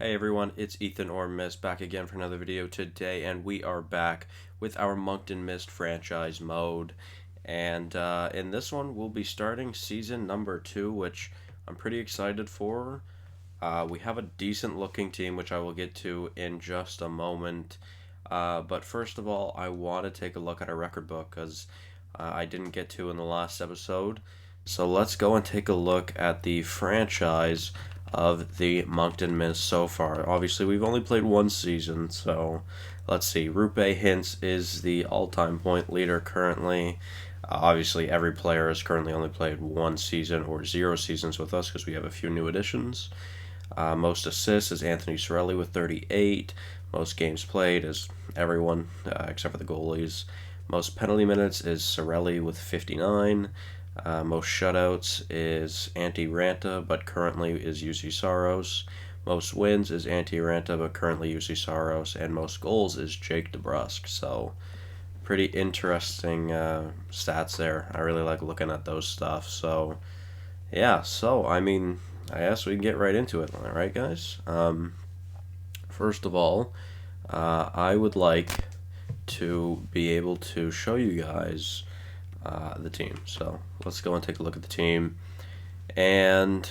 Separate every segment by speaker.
Speaker 1: Hey everyone, it's Ethan or Miist back again for another video today, and we are back with our Moncton Miist franchise mode. And in this one, we'll be starting season number 2, which I'm pretty excited for. We have a decent looking team, which I will get to in just a moment. But first of all, I want to take a look at our record book because I didn't get to in the last episode. So let's go and take a look at the franchise of the Moncton Miist so far. Obviously, we've only played one season, so let's see. Rupe Hintz is the all-time point leader currently. Obviously, every player has currently only played one season or 0 seasons with us because we have a few new additions. Most assists is Anthony Cirelli with 38. Most games played is everyone except for the goalies. Most penalty minutes is Cirelli with 59. Most shutouts is Antti Ranta, but currently is UC Saros. Most wins is Antti Ranta, but currently UC Saros. And most goals is Jake DeBrusk. So, pretty interesting stats there. I really like looking at those stuff. So, yeah. So, I guess we can get right into it. All right, guys? First of all, I would like to be able to show you guys the team. So let's go and take a look at the team. And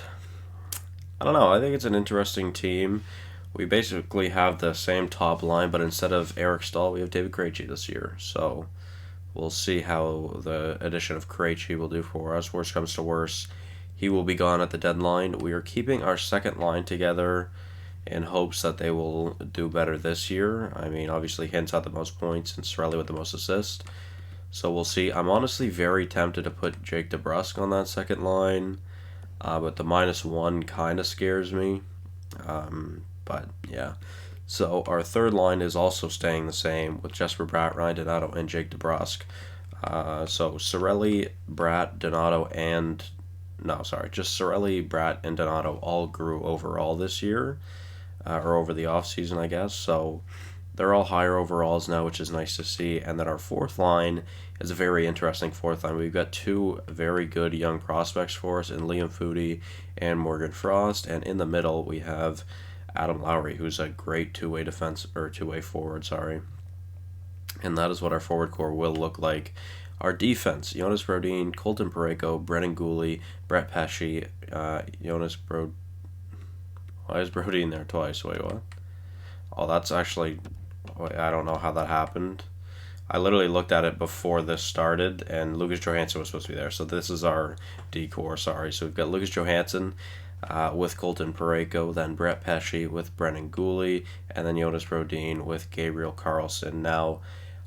Speaker 1: I don't know, I think it's an interesting team. We basically have the same top line, but instead of Eric Stahl, we have David Krejci this year. So we'll see how the addition of Krejci will do for us. Worst comes to worst, he will be gone at the deadline. We are keeping our second line together in hopes that they will do better this year. I mean, obviously Hintz had the most points and Cirelli with the most assists. So we'll see. I'm honestly very tempted to put Jake DeBrusk on that second line, but the -1 kind of scares me. But yeah. So our third line is also staying the same with Jesper Bratt, Ryan Donato, and Jake DeBrusk. So Cirelli, Bratt, Donato, just Cirelli, Bratt, and Donato all grew overall this year, or over the offseason, I guess. So they're all higher overalls now, which is nice to see. And then our fourth line is a very interesting fourth line. We've got two very good young prospects for us in Liam Foudy and Morgan Frost. And in the middle, we have Adam Lowry, who's a great two-way forward, sorry. And that is what our forward core will look like. Our defense, Jonas Brodin, Colton Parayko, Brennan Gooley, Brett Pesce, Why is Brodin there twice? Wait, what? Oh, that's actually... I don't know how that happened. I literally looked at it before this started, and Lucas Johansson was supposed to be there. So this is our D-core, sorry. So we've got Lucas Johansson with Colton Parayko, then Brett Pesce with Brennan Gooley, and then Jonas Brodin with Gabriel Carlson. Now,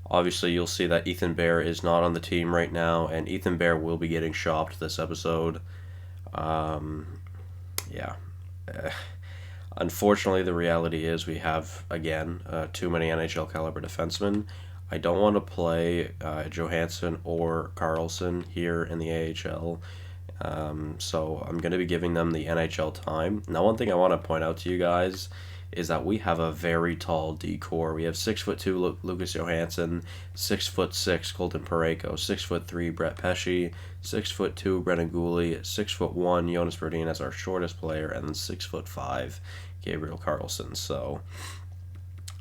Speaker 1: obviously, you'll see that Ethan Bear is not on the team right now, and Ethan Bear will be getting shopped this episode. Yeah. Unfortunately, the reality is we have, again, too many NHL caliber defensemen. I don't want to play Johansson or Carlson here in the AHL, so I'm going to be giving them the NHL time. Now, one thing I want to point out to you guys is that we have a very tall D-core. We have 6'2" Lucas Johansson, 6'6" Colton Parayko, 6'3" Brett Pesce, 6'2" Brennan Gooley, 6'1" Jonas Brodin as our shortest player, and then 6'5" Gabriel Carlson. So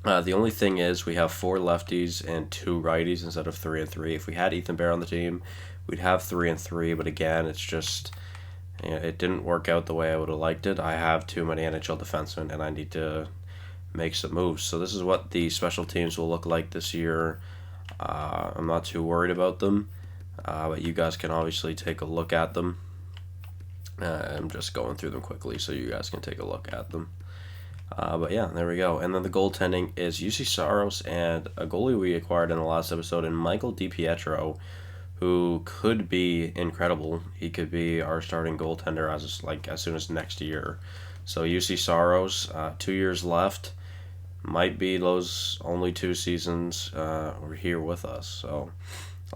Speaker 1: the only thing is we have 4 lefties and 2 righties instead of 3 and 3. If we had Ethan Bear on the team, we'd have 3 and 3. But again, it's just it didn't work out the way I would have liked it. I have too many NHL defensemen, and I need to make some moves. So this is what the special teams will look like this year. I'm not too worried about them, but you guys can obviously take a look at them. I'm just going through them quickly so you guys can take a look at them. But yeah, there we go. And then the goaltending is UC Saros and a goalie we acquired in the last episode, and Michael DiPietro, who could be incredible. He could be our starting goaltender as soon as next year. So UC Saros, 2 years left, might be those only 2 seasons here with us. So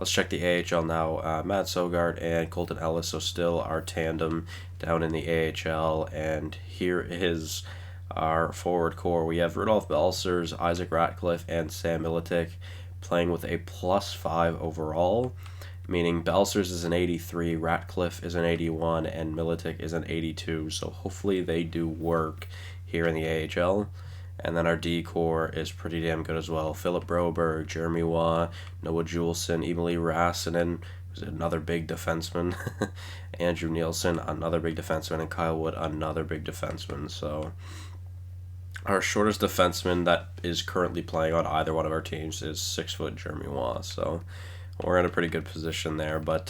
Speaker 1: let's check the AHL now. Matt Sogard and Colton Ellis, so still our tandem down in the AHL. And here is our forward core. We have Rudolph Balcers, Isaac Ratcliffe, and Sam Miletic playing with a +5 overall, meaning Balcers is an 83, Ratcliffe is an 81, and Miletic is an 82. So hopefully they do work here in the AHL. And then our D core is pretty damn good as well. Philip Broberg, Jeremy Waugh, Noah Juleson, Emily Rassinen, who's another big defenseman, Andrew Nielsen, another big defenseman, and Kyle Wood, another big defenseman. So our shortest defenseman that is currently playing on either one of our teams is 6-foot Jeremy Waugh. So we're in a pretty good position there. But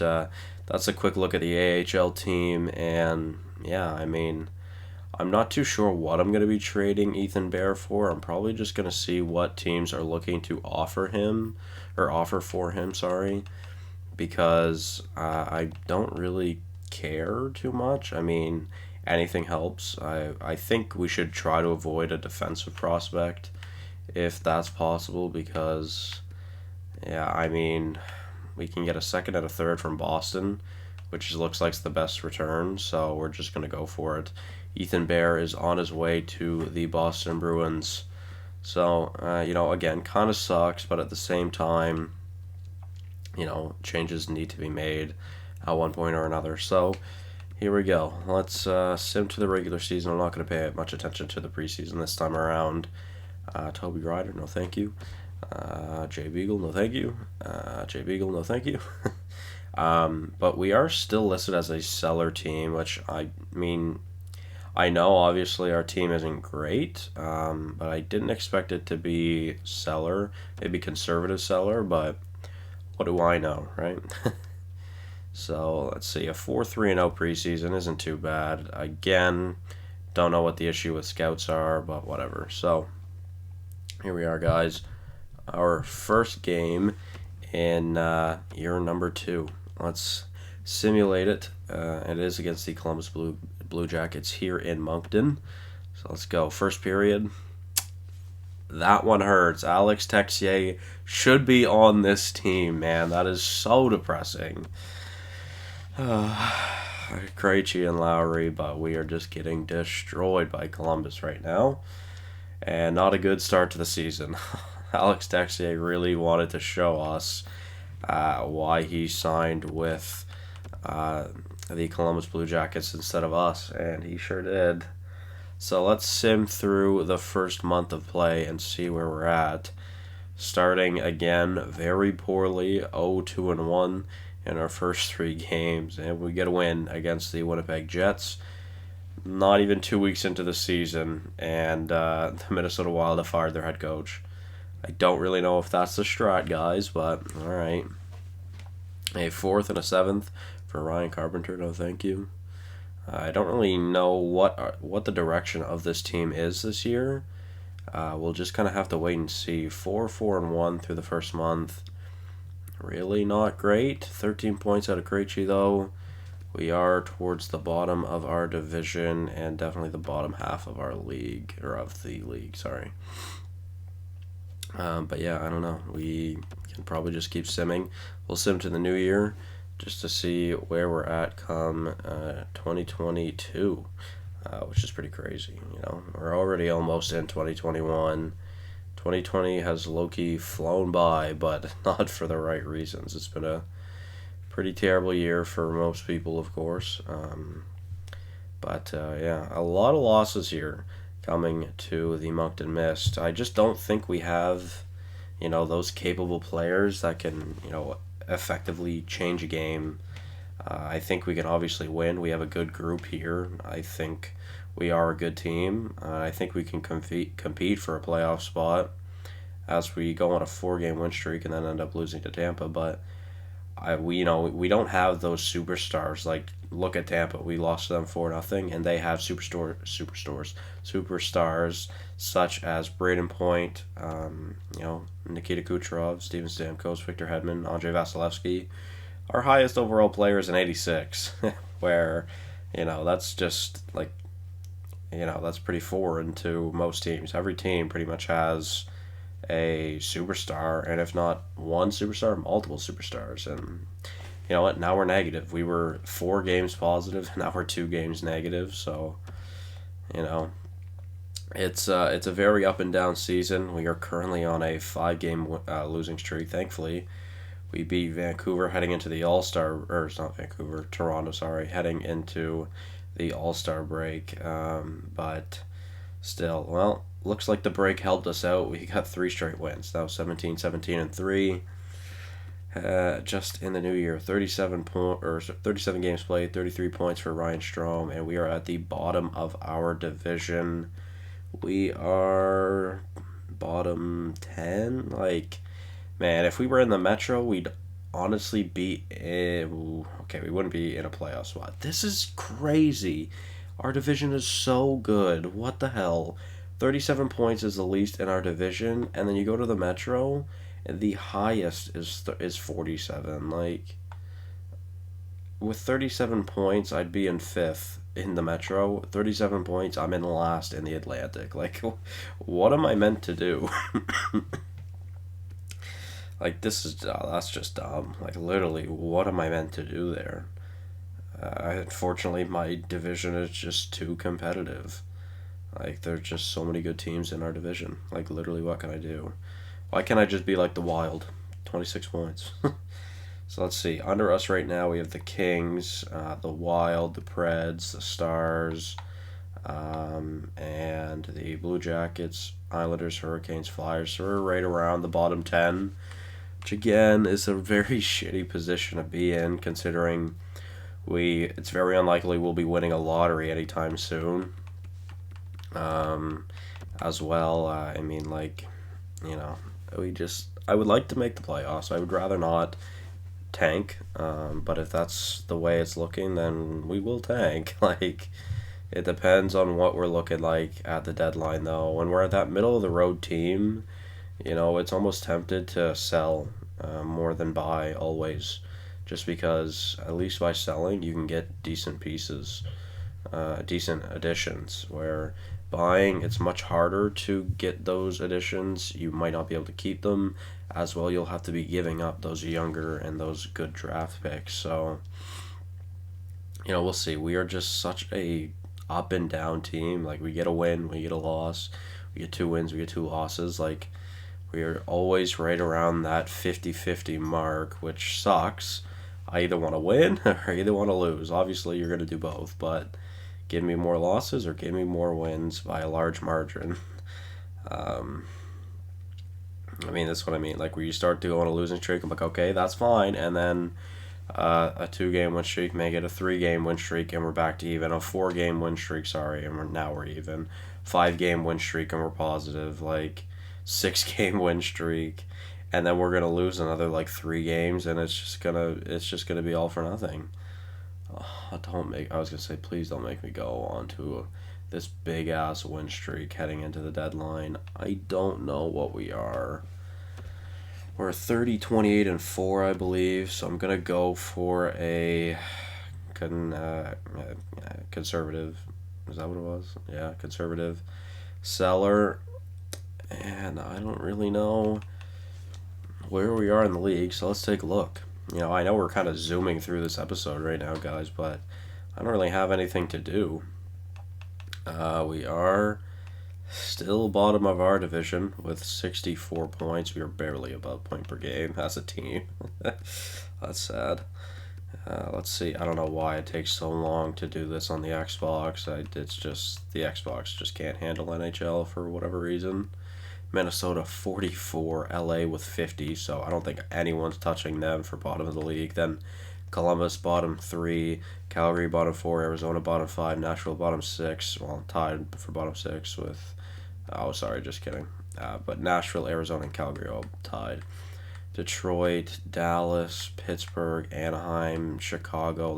Speaker 1: that's a quick look at the AHL team. And yeah, I mean, I'm not too sure what I'm going to be trading Ethan Bear for. I'm probably just going to see what teams are looking to offer for him, because I don't really care too much. I mean, anything helps. I think we should try to avoid a defensive prospect if that's possible, because, yeah, I mean, we can get a second and a third from Boston, which looks like the best return, so we're just going to go for it. Ethan Bear is on his way to the Boston Bruins. So, again, kind of sucks, but at the same time, changes need to be made at one point or another. So, here we go. Let's sim to the regular season. I'm not going to pay much attention to the preseason this time around. Toby Ryder, no thank you. Jay Beagle, no thank you. Jay Beagle, no thank you. But we are still listed as a seller team, which I mean, I know obviously our team isn't great, but I didn't expect it to be seller, maybe conservative seller, but what do I know, right? So let's see, a 4-3-0 preseason isn't too bad. Again, don't know what the issue with scouts are, but whatever. So here we are, guys. Our first game in year number 2. Let's simulate it. It is against the Columbus Blue Jackets here in Moncton. So let's go. First period. That one hurts. Alex Texier should be on this team, man. That is so depressing. Krejci and Lowry, but we are just getting destroyed by Columbus right now. And not a good start to the season. Alex Texier really wanted to show us why he signed with the Columbus Blue Jackets instead of us, and he sure did. So let's sim through the first month of play and see where we're at. Starting again very poorly, 0-2-1 in our first 3 games, and we get a win against the Winnipeg Jets. Not even 2 weeks into the season, and the Minnesota Wild have fired their head coach. I don't really know if that's the strat, guys, but all right. A 4th and a 7th for Ryan Carpenter, no thank you. I don't really know what the direction of this team is this year. We'll just kind of have to wait and see. 4-4-1 through the first month. Really not great. 13 points out of Krejci, though. We are towards the bottom of our division and definitely the bottom half of our league, or of the league, sorry. But yeah, I don't know. We can probably just keep simming. We'll sim to the new year just to see where we're at come 2022, which is pretty crazy. We're already almost in 2021. 2020 has low-key flown by, but not for the right reasons. It's been a pretty terrible year for most people, of course. But yeah, a lot of losses here coming to the Moncton Miist. I just don't think we have, those capable players that can, effectively change a game. I think we can obviously win. We have a good group here. I think we are a good team. I think we can compete for a playoff spot as we go on a 4-game win streak and then end up losing to Tampa. But we don't have those superstars. Like, look at Tampa. We lost to them 4-0, and they have superstars such as Braden Point, Nikita Kucherov, Steven Stamkos, Victor Hedman, Andrei Vasilevsky. Our highest overall player is an 86, where, that's just like, that's pretty foreign to most teams. Every team pretty much has a superstar, and if not one superstar, multiple superstars. And you know what? Now we're negative. We were 4 games positive, now we're 2 games negative. So, it's a very up and down season. We are currently on a 5-game losing streak. Thankfully, we beat Vancouver heading into the All-Star, or it's not Vancouver, Toronto, sorry, heading into the All-Star break. But Still, well, looks like the break helped us out. We got 3 straight wins. That was 17, 17, and 3. Just in the new year, 37 games played, 33 points for Ryan Strome, and we are at the bottom of our division. We are bottom 10. Like, man, if we were in the Metro, we'd honestly be okay, we wouldn't be in a playoff spot. This is crazy. Our division is so good. What the hell? 37 points is the least in our division, and then you go to the Metro, and the highest is 47. Like, with 37 points, I'd be in 5th in the Metro. 37 points, I'm in last in the Atlantic. Like, what am I meant to do? Like, that's just dumb. Like, literally, what am I meant to do there? Unfortunately, my division is just too competitive. Like, there's just so many good teams in our division. Like, literally, what can I do? Why can't I just be like the Wild? 26 points. So let's see. Under us right now, we have the Kings, the Wild, the Preds, the Stars, and the Blue Jackets, Islanders, Hurricanes, Flyers. So we're right around the bottom 10, which again is a very shitty position to be in, considering it's very unlikely we'll be winning a lottery anytime soon. As well, I mean, like, you know, I would like to make the playoffs. I would rather not tank, but if that's the way it's looking, then we will tank. Like, it depends on what we're looking like at the deadline, though. When we're at that middle of the road team, it's almost tempted to sell more than buy always, just because at least by selling you can get decent pieces, decent additions, where buying, it's much harder to get those additions. You might not be able to keep them as well. You'll have to be giving up those younger and those good draft picks. So, we'll see. We are just such a up and down team. Like, we get a win, we get a loss, we get 2 wins, we get 2 losses. Like, we are always right around that 50-50 mark, which sucks. I either want to win or I either want to lose. Obviously, you're going to do both, but give me more losses or give me more wins by a large margin. I mean, that's what I mean. Like, where you start to go on a losing streak, I'm like, okay, that's fine. And then a 2-game win streak, make it a 3-game win streak, and we're back to even. A 4-game win streak, sorry, and we're even. 5-game win streak, and we're positive. Like, 6-game win streak, and then we're gonna lose another like 3 games, and it's just gonna be all for nothing. I was gonna say, please don't make me go on to this big ass win streak heading into the deadline. I don't know what we are. We're 30, 28, and 4, I believe. So I'm gonna go for a conservative. Is that what it was? Yeah, conservative seller. And I don't really know where we are in the league, so let's take a look. I know we're kind of zooming through this episode right now, guys, but I don't really have anything to do. We are still bottom of our division with 64 points. We are barely above point per game as a team. That's sad. Let's see. I don't know why it takes so long to do this on the Xbox. It's just the Xbox just can't handle NHL for whatever reason. Minnesota 44, LA with 50, so I don't think anyone's touching them for bottom of the league. Then Columbus bottom 3, Calgary bottom 4, Arizona bottom 5, Nashville bottom 6, well, tied for bottom 6 with, just kidding. But Nashville, Arizona, and Calgary all tied. Detroit, Dallas, Pittsburgh, Anaheim, Chicago,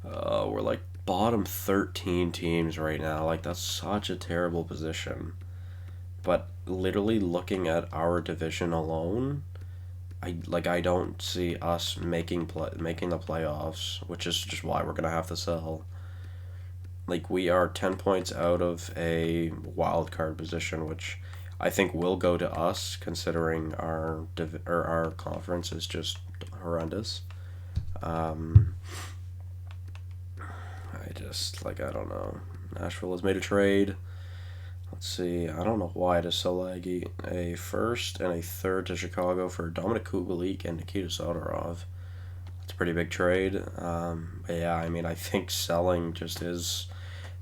Speaker 1: we're like bottom 13 teams right now. Like, that's such a terrible position. But literally looking at our division alone, I don't see us making the playoffs, which is just why we're gonna have to sell. Like, we are 10 points out of a wild card position, which I think will go to us, considering our conference is just horrendous. I don't know. Nashville has made a trade. Let's see, I don't know why it is so laggy. A 1st and a 3rd to Chicago for Dominic Kubalik and Nikita Sotorov. It's a pretty big trade. But yeah, I mean, I think selling just is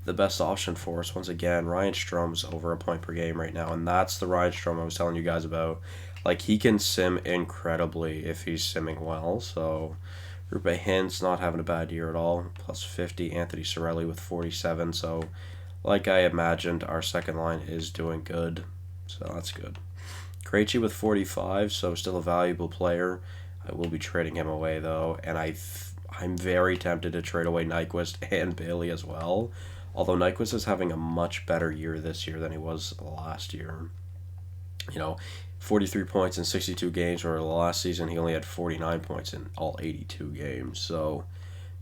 Speaker 1: the best option for us. Once again, Ryan Strom's over a point per game right now, and that's the Ryan Strome I was telling you guys about. Like, he can sim incredibly if he's simming well, so Rupe Hintz not having a bad year at all, plus 50. Anthony Cirelli with 47, so like I imagined, our second line is doing good, so that's good. Krejci with 45, so still a valuable player. I will be trading him away, though, and I'm very tempted to trade away Nyquist and Bailey as well, although Nyquist is having a much better year this year than he was last year. 43 points in 62 games, where last season he only had 49 points in all 82 games, so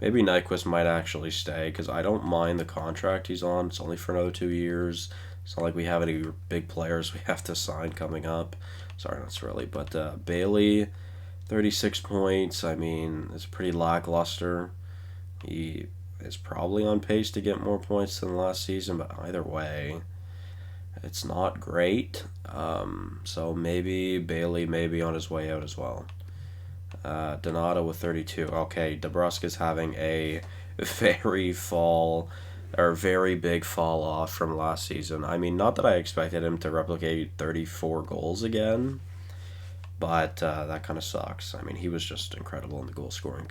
Speaker 1: maybe Nyquist might actually stay, because I don't mind the contract he's on. It's only for another 2 years. It's not like we have any big players we have to sign coming up. Sorry, not really. But Bailey, 36 points. I mean, it's pretty lackluster. He is probably on pace to get more points than last season, but either way, it's not great. So maybe Bailey may be on his way out as well. Donato with 32. Okay, DeBrusk is having a very big fall off from last season. I mean, not that I expected him to replicate 34 goals again, but that kind of sucks. I mean, he was just incredible in the goal scoring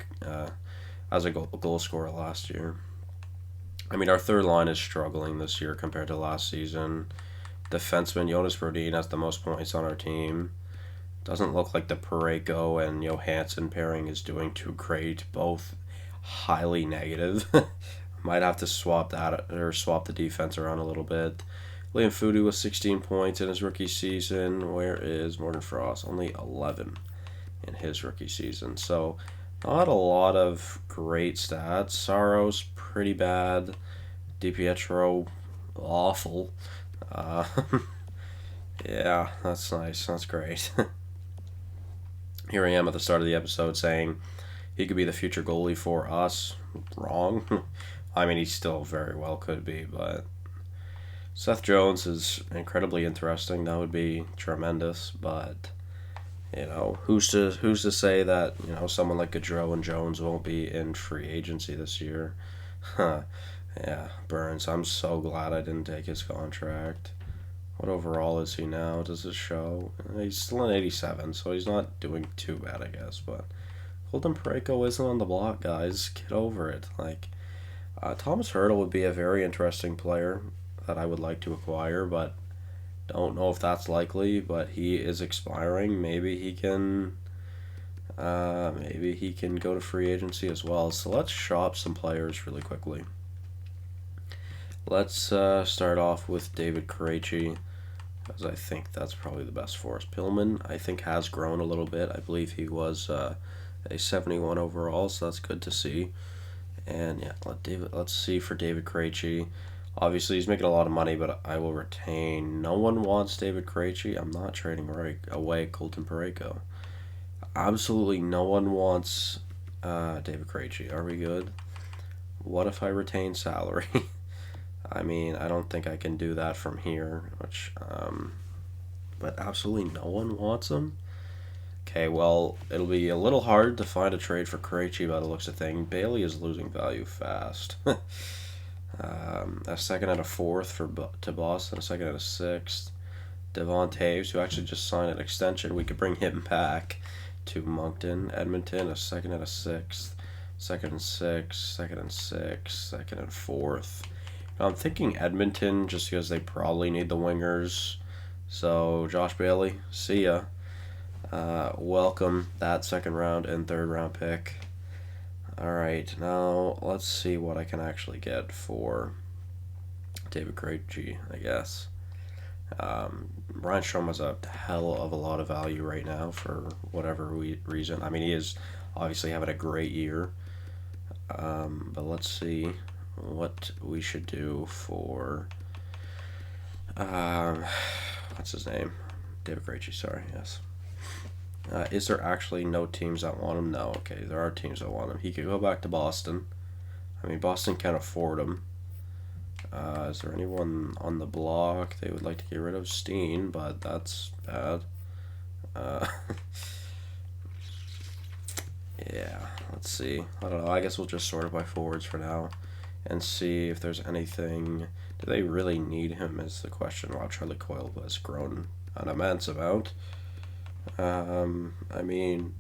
Speaker 1: as a goal scorer last year. I mean, our third line is struggling this year compared to last season. Defenseman Jonas Brodin has the most points on our team. Doesn't look like the Parayko and Johansson pairing is doing too great. Both highly negative. Might have to swap the defense around a little bit. Liam Fudu with 16 points in his rookie season. Where is Morgan Frost? Only 11 in his rookie season. So not a lot of great stats. Saros pretty bad. DiPietro awful. Yeah, that's nice. That's great. Here I am at the start of the episode saying he could be the future goalie for us. Wrong. I mean, he still very well could be, but Seth Jones is incredibly interesting. That would be tremendous, but who's to say that someone like Gaudreau and Jones won't be in free agency this year? Huh. Yeah, Burns. I'm so glad I didn't take his contract. What overall is he now? Does it show? He's still an 87, so he's not doing too bad, I guess. But Colton Parayko isn't on the block, guys. Get over it. Thomas Hertl would be a very interesting player that I would like to acquire, but don't know if that's likely. But he is expiring. Maybe he can go to free agency as well. So let's shop some players really quickly. Let's start off with David Krejci, because I think that's probably the best for us. Pillman, I think, has grown a little bit. I believe he was a 71 overall, so that's good to see. And yeah, let's see for David Krejci. Obviously, he's making a lot of money, but I will retain. No one wants David Krejci. I'm not trading away Colton Parayko. Absolutely no one wants David Krejci. Are we good? What if I retain salary? I mean, I don't think I can do that from here, but absolutely no one wants him. Okay, well, it'll be a little hard to find a trade for Krejci by the looks of things. Bailey is losing value fast. A second and a fourth to Boston, a second and a sixth. Devon Taves, who actually just signed an extension, we could bring him back to Moncton. Edmonton, a second and a sixth. Second and six, second and six, second and fourth. I'm thinking Edmonton just because they probably need the wingers. So, Josh Bailey, see ya. Welcome that second round and third round pick. Alright, now let's see what I can actually get for David Krejci, I guess. Ryan Strome has a hell of a lot of value right now for whatever reason. I mean, he is obviously having a great year. But let's see what we should do for what's his name? David Krejci, sorry, yes. Is there actually no teams that want him? No, okay, there are teams that want him. He could go back to Boston. I mean, Boston can't afford him. Is there anyone on the block they would like to get rid of? Steen, but that's bad. Yeah, let's see. I don't know. I guess we'll just sort it by forwards for now. and see if there's anything. Do they really need him is the question. While Charlie Coyle has grown an immense amount. I mean,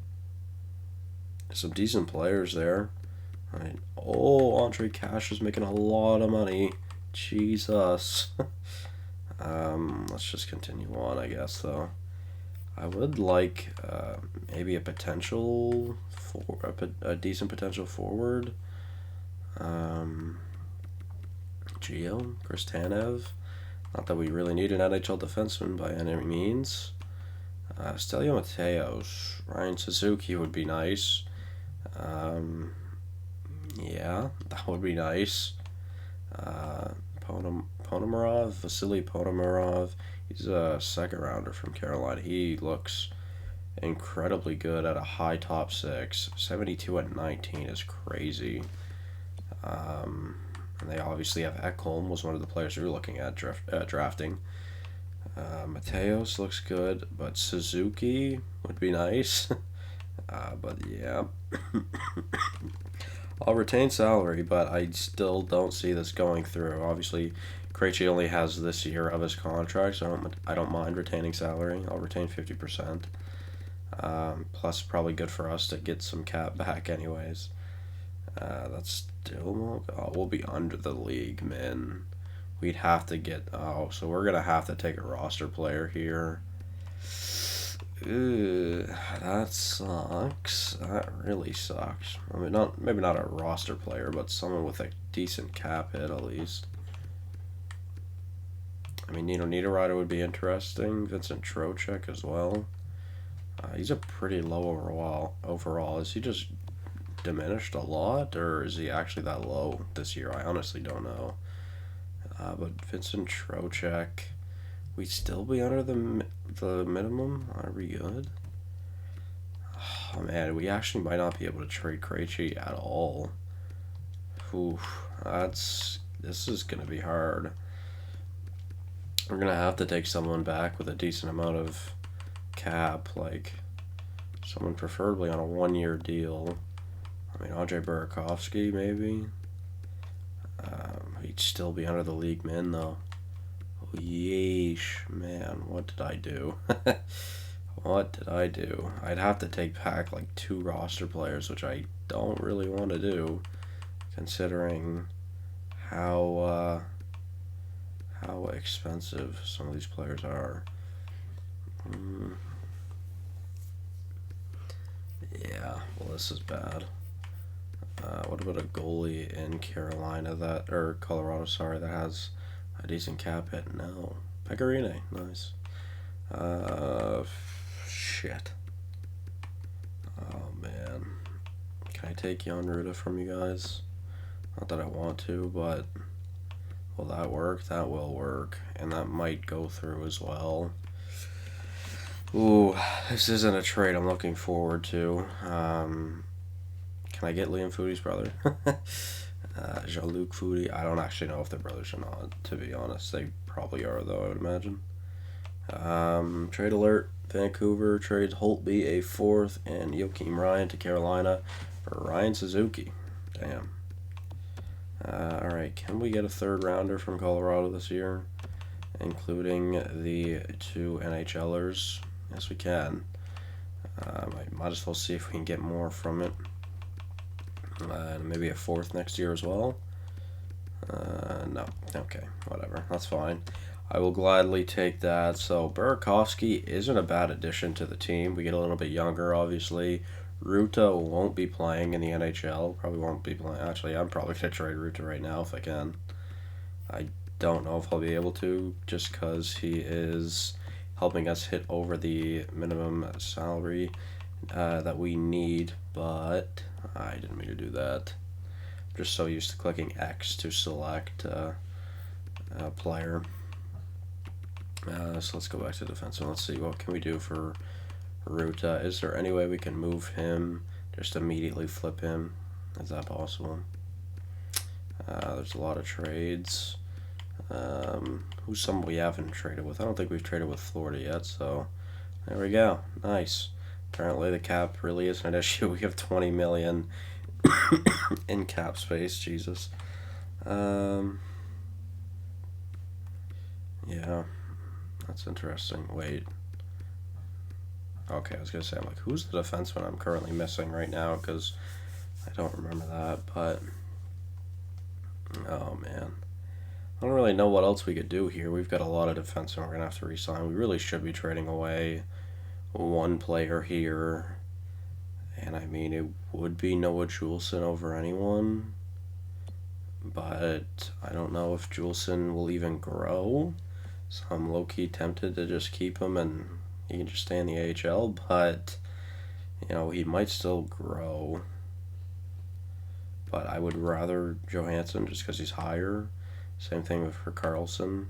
Speaker 1: some decent players there. Right. Oh, Andre Cash is making a lot of money. Jesus. Let's just continue on, I guess, though. I would like maybe a potential for a decent potential forward. Gio, Kristanev. Not that we really need an NHL defenseman by any means. Stelio Mateos, Ryan Suzuki would be nice. Yeah, that would be nice. Ponomarov, Vasily Ponomarov. He's a second rounder from Carolina. He looks incredibly good at a high top six. 72 at 19 is crazy. And they obviously have Ekholm, was one of the players we were looking at drafting. Mateos looks good, but Suzuki would be nice. But yeah. I'll retain salary, but I still don't see this going through. Obviously, Krejci only has this year of his contract, so I don't mind retaining salary. I'll retain 50%. Plus, probably good for us to get some cap back anyways. That's still... Oh, we'll be under the league, man. We'd have to get... Oh, so we're going to have to take a roster player here. Ew, that sucks. That really sucks. I mean, maybe not a roster player, but someone with a decent cap hit at least. I mean, Nino Niederreiter would be interesting. Vincent Trocheck as well. He's a pretty low overall. Is he just diminished a lot, or is he actually that low this year? I honestly don't know. But Vincent Trocheck... We'd still be under the minimum? Are we good? Oh man, we actually might not be able to trade Krejci at all. Oof, this is gonna be hard. We're gonna have to take someone back with a decent amount of cap, like someone preferably on a 1-year deal. I mean, Andre Burakovsky maybe. He'd still be under the league min though. Yeesh, man, what did I do? What did I do? I'd have to take back like 2 roster players, which I don't really want to do, considering how expensive some of these players are. Yeah, well, this is bad. What about a goalie in Carolina or Colorado, sorry, that has a decent cap hit? No. Pecorine, nice. Shit. Oh, man. Can I take Jan Ruda from you guys? Not that I want to, but will that work? That will work. And that might go through as well. Ooh, this isn't a trade I'm looking forward to. Can I get Liam Foodie's brother? Jean-Luc Foudy. I don't actually know if they're brothers or not, to be honest. They probably are, though, I would imagine. Trade alert. Vancouver trades Holtby a 4th and Joakim Ryan to Carolina for Ryan Suzuki. Damn. Alright, can we get a 3rd rounder from Colorado this year, including the 2 NHLers? Yes, we can. I might as well see if we can get more from it. Maybe a 4th next year as well. No. Okay, whatever. That's fine. I will gladly take that. So Burakovsky isn't a bad addition to the team. We get a little bit younger, obviously. Ruta won't be playing in the NHL. Probably won't be playing. Actually, I'm probably going to trade Ruta right now if I can. I don't know if I'll be able to, just because he is helping us hit over the minimum salary that we need, but I didn't mean to do that. I'm just so used to clicking X to select a player. So let's go back to defense and let's see what can we do for Ruta. Is there any way we can move him, just immediately flip him? Is that possible? There's a lot of trades. Who's someone we haven't traded with? I don't think we've traded with Florida yet, so there we go. Nice. Apparently the cap really isn't an issue. We have 20 million in cap space. Jesus. Yeah, that's interesting. Wait. Okay, I was gonna say, I'm like, who's the defenseman I'm currently missing right now? Because I don't remember that, but oh man, I don't really know what else we could do here. We've got a lot of defensemen we're gonna have to re-sign. We really should be trading away one player here, and I mean it would be Noah Juleson over anyone, but I don't know if Juleson will even grow. So I'm low-key tempted to just keep him and he can just stay in the AHL, but you know, he might still grow. But I would rather Johansson just because he's higher. Same thing for Carlson.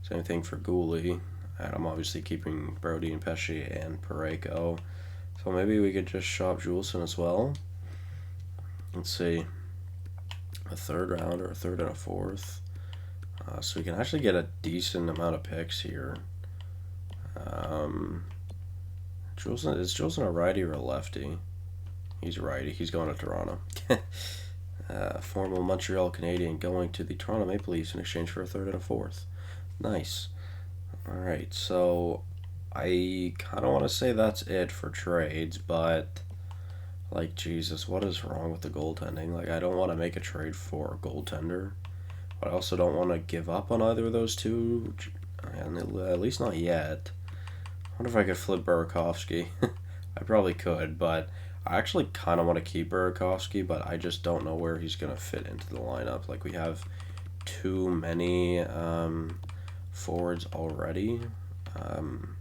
Speaker 1: Same thing for Gooley. And I'm obviously keeping Brody and Pesci and Pareko. So maybe we could just shop Juleson as well. Let's see. A third round or a third and a fourth. So we can actually get a decent amount of picks here. Juleson, is Juleson a righty or a lefty? He's a righty. He's going to Toronto. Former Montreal Canadian going to the Toronto Maple Leafs in exchange for a third and a fourth. Nice. Alright, so I kind of want to say that's it for trades, but like, Jesus, what is wrong with the goaltending? Like, I don't want to make a trade for a goaltender, but I also don't want to give up on either of those two, and at least not yet. I wonder if I could flip Burakovsky. I probably could, but I actually kind of want to keep Burakovsky, but I just don't know where he's going to fit into the lineup. Like, we have too many forwards already,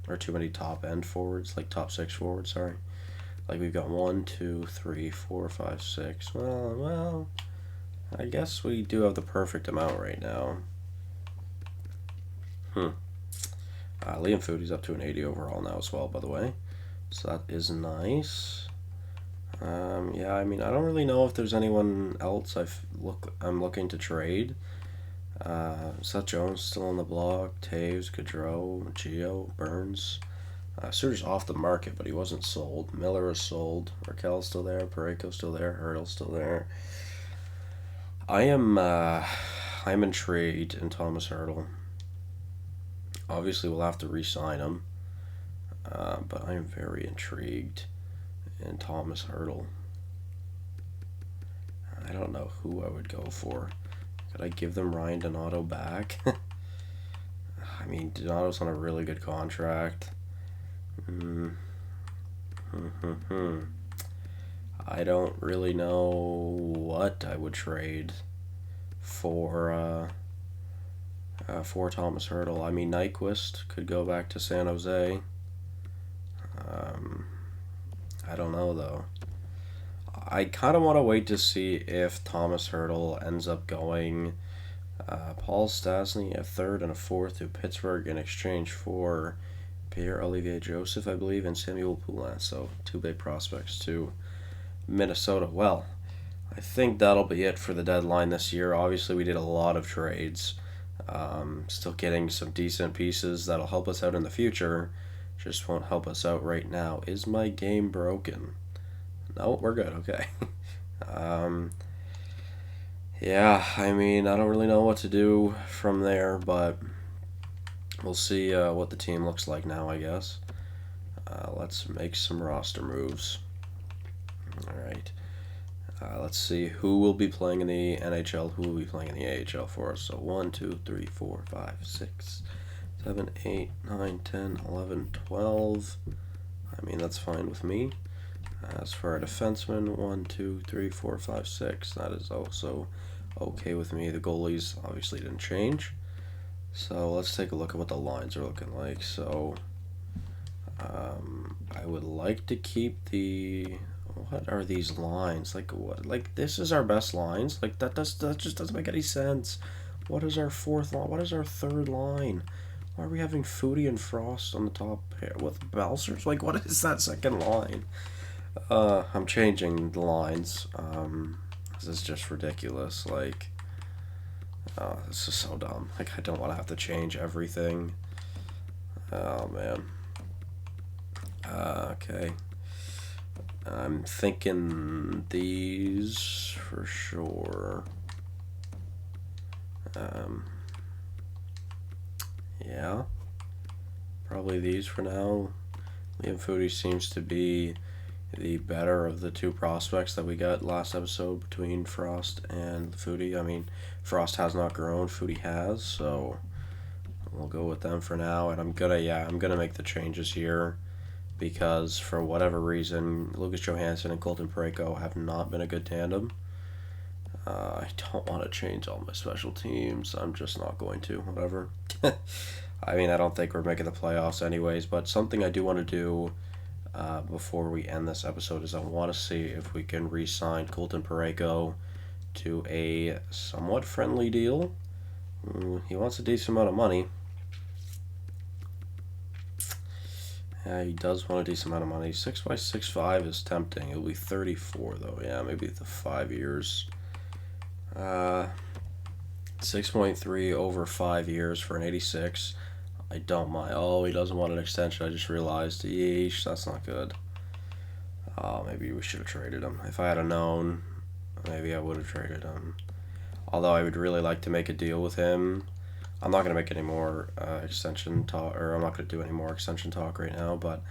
Speaker 1: or too many top-end forwards, like top six forwards, sorry. Like, we've got 1, 2, 3, 4, 5, 6. Well, I guess we do have the perfect amount right now. Liam Foodie's up to an 80 overall now as well, by the way. So that is nice. Yeah, I mean, I don't really know if there's anyone else I'm looking to trade. Seth Jones still on the block. Taves, Gaudreau, Gio, Burns. Suter's off the market, but he wasn't sold. Miller is sold. Raquel's still there. Pareko's still there. Hurdle's still there. I'm intrigued in Thomas Hurdle. Obviously, we'll have to re-sign him, but I am very intrigued in Thomas Hurdle. I don't know who I would go for. Could I give them Ryan Donato back? I mean, Donato's on a really good contract. I don't really know what I would trade for Thomas Hurdle. I mean, Nyquist could go back to San Jose. I don't know, though. I kind of want to wait to see if Thomas Hurdle ends up going Paul Stastny, a third and a fourth, to Pittsburgh in exchange for Pierre-Olivier Joseph, I believe, and Samuel Poulin. So, two big prospects to Minnesota. Well, I think that'll be it for the deadline this year. Obviously, we did a lot of trades. Still getting some decent pieces that'll help us out in the future. Just won't help us out right now. Is my game broken? No, we're good. Okay. Yeah, I mean, I don't really know what to do from there, but we'll see what the team looks like now, I guess. Let's make some roster moves. All right. Let's see who will be playing in the NHL, who will be playing in the AHL for us. So 1, 2, 3, 4, 5, 6, 7, 8, 9, 10, 11, 12. I mean, that's fine with me. As for our defensemen, 1, 2, 3, 4, 5, 6. That is also okay with me. The goalies obviously didn't change. So let's take a look at what the lines are looking like. So I would like to keep the... What are these lines? Like, what? Like, this is our best lines? Like, that just doesn't make any sense. What is our fourth line? What is our third line? Why are we having Foodie and Frost on the top pair with Balsers? Like, what is that second line? I'm changing the lines. This is just ridiculous. Like, this is so dumb. Like, I don't want to have to change everything. Oh, man. Okay. I'm thinking these for sure. Yeah, probably these for now. Liam Foudy seems to be the better of the two prospects that we got last episode between Frost and Foudy. I mean, Frost has not grown, Foudy has, so we'll go with them for now. And I'm gonna make the changes here because for whatever reason, Lucas Johansson and Colton Parayko have not been a good tandem. I don't want to change all my special teams. I'm just not going to. Whatever. I mean, I don't think we're making the playoffs anyways, but something I do want to do before we end this episode is I want to see if we can re-sign Colton Parayko to a somewhat friendly deal. He wants a decent amount of money. Yeah, he does want a decent amount of money. 6x6.5 is tempting. It'll be 34 though. Yeah, maybe the 5 years. 6.3 over 5 years for an 86. I don't mind. Oh, he doesn't want an extension. I just realized. Yeesh, that's not good. Oh, maybe we should have traded him. If I had known, maybe I would have traded him. Although I would really like to make a deal with him. I'm not going to make any more extension talk, or I'm not going to do any more extension talk right now, but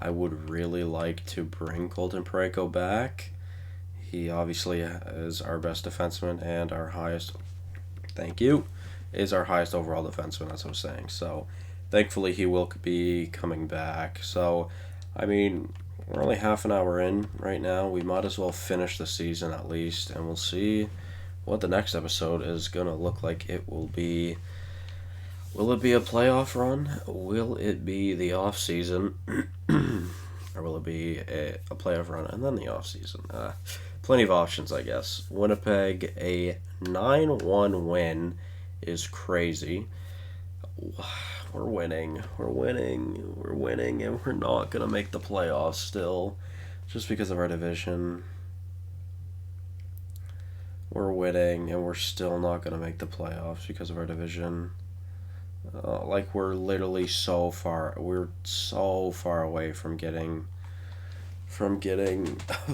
Speaker 1: I would really like to bring Colton Parayko back. He obviously is our best defenseman and our highest, is our highest overall defenseman, that's what I'm saying. So, thankfully he will be coming back. So, I mean, we're only half an hour in right now. We might as well finish the season at least, and we'll see what the next episode is going to look like. Will it be a playoff run? Will it be the off season? Or will it be a playoff run and then the off season? Plenty of options, I guess. Winnipeg, a 9-1 win is crazy. We're winning, and we're not going to make the playoffs still, just because of our division. We're winning, and we're still not going to make the playoffs because of our division. Like, we're literally so far away from getting a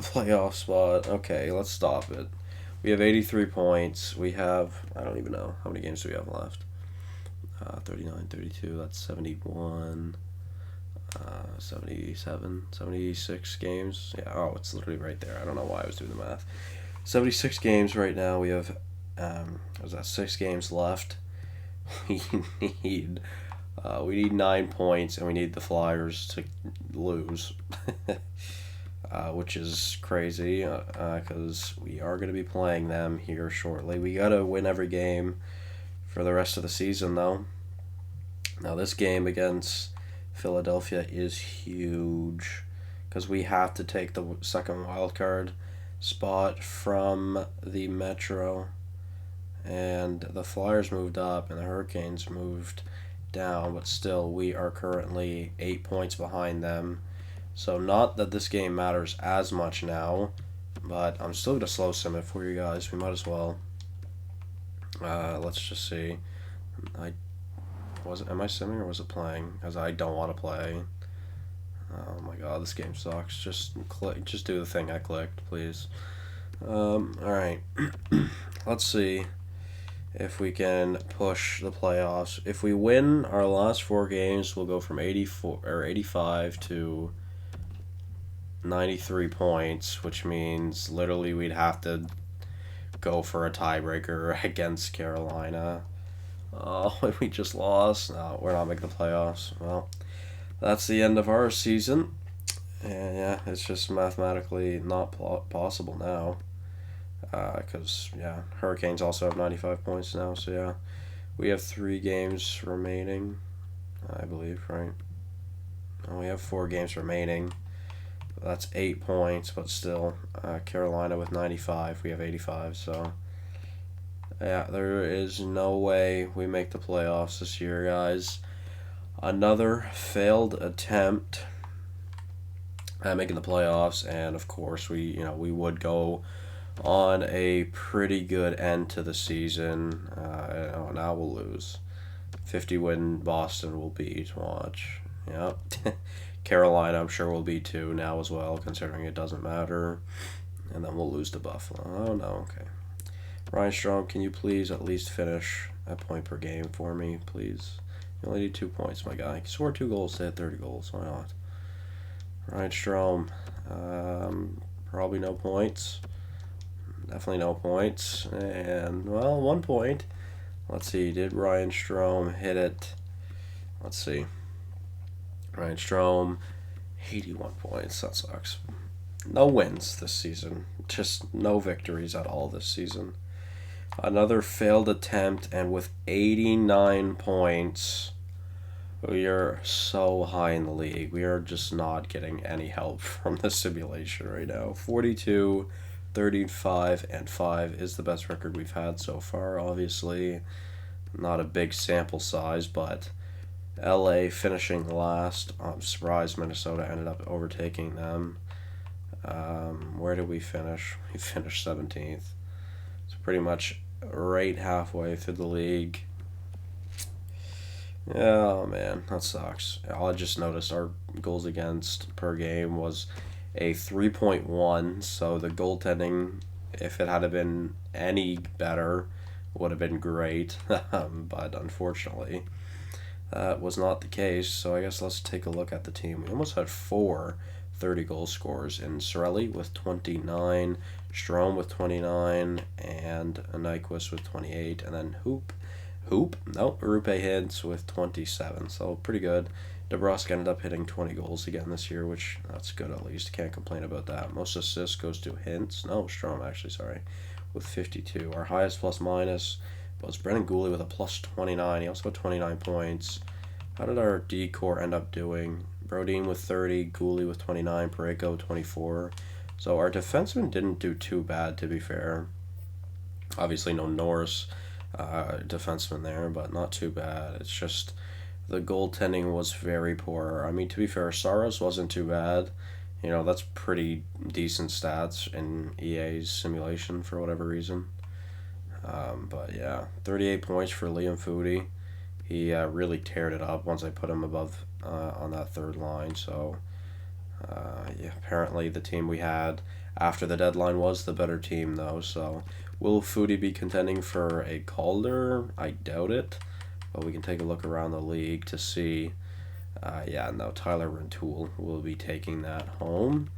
Speaker 1: playoff spot. Okay, let's stop it. We have 83 points. We have, I don't even know, how many games do we have left? 39, 32, that's 71, 77, 76 games. Yeah, oh, it's literally right there. I don't know why I was doing the math. 76 games right now. We have, 6 games left. We need 9 points, and we need the Flyers to lose, which is crazy, because we are going to be playing them here shortly. We got to win every game for the rest of the season, though. Now, this game against Philadelphia is huge, because we have to take the second wild card spot from the Metro. And the Flyers moved up and the Hurricanes moved down, but still we are currently 8 points behind them. So not that this game matters as much now, but I'm still going to slow sim it for you guys. We might as well. Let's just see. Am I simming or was it playing? Because I don't want to play. Oh my god, this game sucks. Just do the thing I clicked, please. Alright. Let's see if we can push the playoffs. If we win our last 4 games, we'll go from 85 to 93 points, which means literally we'd have to go for a tiebreaker against Carolina. Oh, we just lost. No, we're not making the playoffs. Well, that's the end of our season. And yeah, it's just mathematically not possible now. Because, Hurricanes also have 95 points now, so yeah. We have 3 games remaining, I believe, right? And we have 4 games remaining. That's 8 points, but still, Carolina with 95, we have 85, so yeah, there is no way we make the playoffs this year, guys. Another failed attempt at making the playoffs, and of course we would go on a pretty good end to the season. Now we'll lose. 50 win Boston will beat. Watch. Yep. Carolina, I'm sure, will beat too now as well, considering it doesn't matter. And then we'll lose to Buffalo. Oh no, okay. Ryan Strome, can you please at least finish a point per game for me, please. You only need 2 points, my guy. Score 2 goals to hit 30 goals. Why not? Ryan Strome. Probably no points. Definitely no points. And, well, 1 point. Let's see. Did Ryan Strome hit it? Let's see. Ryan Strome, 81 points. That sucks. No wins this season. Just no victories at all this season. Another failed attempt, and with 89 points, we are so high in the league. We are just not getting any help from the simulation right now. 42, 35, and 5 is the best record we've had so far. Obviously, not a big sample size, but LA finishing last. I'm surprised Minnesota ended up overtaking them. Where did we finish? We finished 17th. So pretty much right halfway through the league. Oh man, that sucks. I just noticed our goals against per game was a 3.1, so the goaltending, if it had been any better, would have been great. But unfortunately, that was not the case. So I guess let's take a look at the team. We almost had 4 30-goal scorers in Sorelli with 29, Strome with 29, and Nyquist with 28, and then Rupe Hintz with 27, so pretty good. DeBrusk ended up hitting 20 goals again this year, which that's good at least. Can't complain about that. Most assists goes to Strome actually, sorry, with 52. Our highest plus minus was Brendan Gooley with a plus 29. He also had 29 points. How did our D core end up doing? Brodin with 30, Gooley with 29, Parayko 24. So our defensemen didn't do too bad, to be fair. Obviously no Norris defenseman there, but not too bad. It's just the goaltending was very poor. I mean, to be fair, Saros wasn't too bad. You know, that's pretty decent stats in EA's simulation for whatever reason. But yeah, 38 points for Liam Foudy. He really teared it up once I put him above on that third line. So yeah, apparently the team we had after the deadline was the better team, though. So will Foudy be contending for a Calder? I doubt it. But we can take a look around the league to see. Yeah, no, Tyler Rentoul will be taking that home.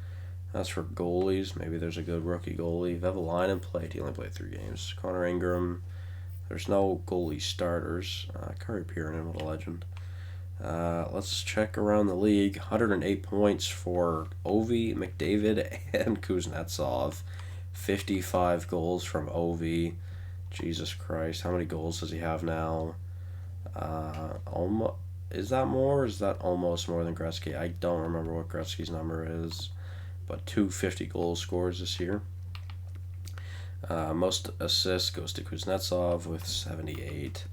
Speaker 1: As for goalies, maybe there's a good rookie goalie. Vevalainen played. He only played 3 games. Connor Ingram. There's no goalie starters. Kari Pirinen, what a legend. Let's check around the league. 108 points for Ovi, McDavid, and Kuznetsov. 55 goals from Ovi. Jesus Christ, how many goals does he have now? Is that more or is that almost more than Gretzky? I don't remember what Gretzky's number is, but 250 goal scores this year. Most assists goes to Kuznetsov with 78.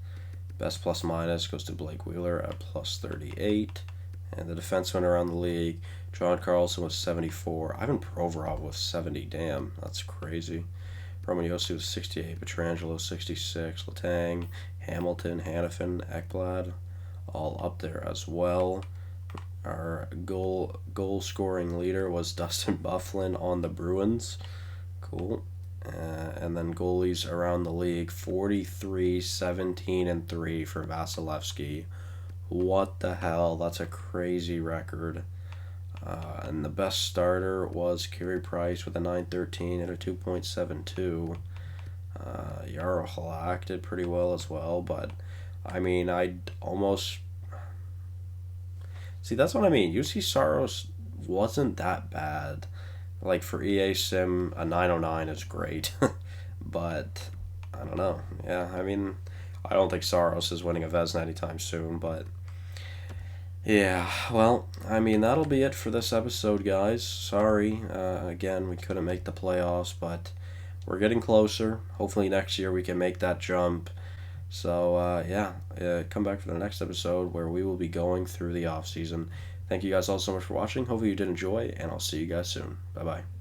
Speaker 1: Best plus minus goes to Blake Wheeler at plus 38. And the defenseman around the league, John Carlson with 74. Ivan Provorov with 70. Damn, that's crazy. Roman Josi with 68. Pietrangelo 66. Letang, Hamilton, Hannafin, Ekblad, all up there as well. Our goal scoring leader was Dustin Byfuglien on the Bruins. Cool. And then goalies around the league, 43, 17, and 3 for Vasilevsky. What the hell? That's a crazy record. And the best starter was Carey Price with a 9.13 and a 2.72. Jaro Halak did pretty well as well, but I mean, I'd almost... See, that's what I mean. UC Saros wasn't that bad. Like, for EA Sim, a 909 is great. But, I don't know. Yeah, I mean, I don't think Saros is winning a Vezina anytime soon, but... Yeah, well, I mean, that'll be it for this episode, guys. Sorry, again, we couldn't make the playoffs, but we're getting closer. Hopefully next year we can make that jump. So, yeah, come back for the next episode where we will be going through the off-season. Thank you guys all so much for watching. Hopefully you did enjoy, and I'll see you guys soon. Bye-bye.